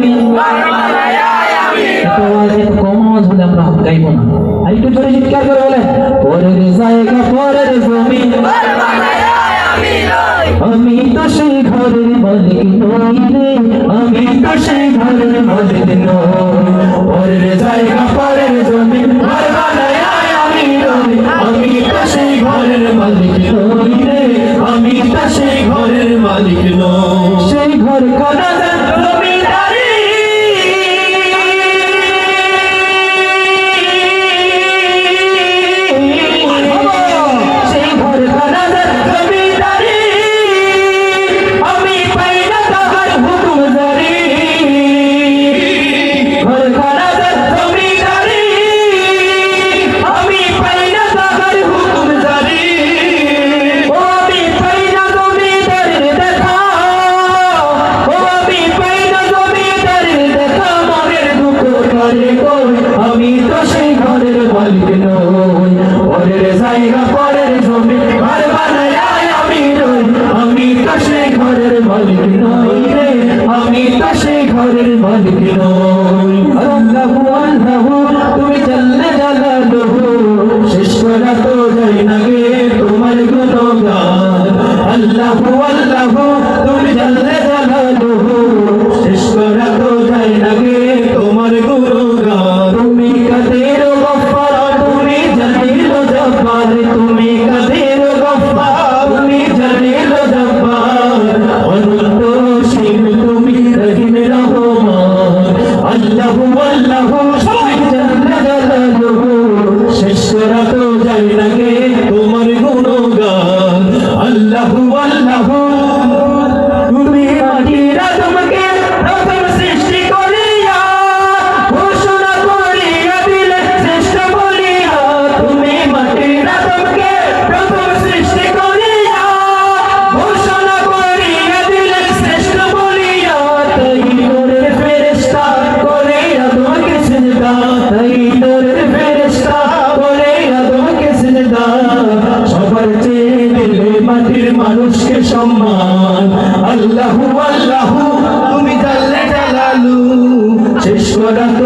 জমিন কম আওয়াজ হলে আমরা গাইব না একটু জোরে চিৎকার করে বলে পরের জায়গা পরের জমিন আমি তো সেই ঘরের মালিক নই রে আমি তো সেই ঘরের মালিক নই পরের জায়গা পরের জমিন ঘর বানায় আমি নই আমি তো সেই ঘরের মালিক নই রে আমি তো সেই ঘরের মালিক নই সেই ঘর কানা জমিদারি সেই ঘর কানা জমিদারি আমি পাই না তাহার হুকুম জারি ঘর কানা জমিদারি আমি পাই না তাহার হুকুম জারি ও আমি পাই না জমিদারের দেখা ও আমি পাই না জমিদারের দেখা মনের দুঃখ করে কই আমি তো সেই ঘরের মালিক নই পরের জায়গা পরের জমি ঘর বানায় আমি নই আমি তো সেই ঘরের মালিক নই রে আমি তো সেই ঘরের মালিক নই আল্লাহু আল্লাহু তুমি জাল্লে জালালুহু শেষ করা তো যায় না গে তোমার গুণগান আল্লাহু আল্লাহু তুমি জাল্লে জালালুহু শেষ করা তো যায় না গে তোমার গুণগান তুমি কাদের গফফার তুমি জালিল জব্বার তুমি কাদের গফফার তুমি জালিল জব্বার অনন্ত সীম তুমি রহিম রহমান আল্লাহু আল্লাহু তুমি জাল্লে জালালুহু শেষ করা তো যায় না গে তোমার গুণগান আল্লাহু আল্লাহু তুমি মাটির আদমকে প্রথম সৃষ্টি করিয়া ঘোষণা করিয়া দিলে শ্রেষ্ঠ বলিয়া তুমি মাটির আদমকে প্রথম সৃষ্টি করিয়া ঘোষণা করিয়া দিলে শ্রেষ্ঠ বলিয়া তাই নূরের ফেরেশতা করে আদমকে সিজদা তাই নূরের ফেরেশতা করে আদমকে সিজদা সবার চেয়ে দিলে মাটির মানুষকে সম্মান আল্লাহু আল্লাহু তুমি জাল্লে জালালু শেষ করা তো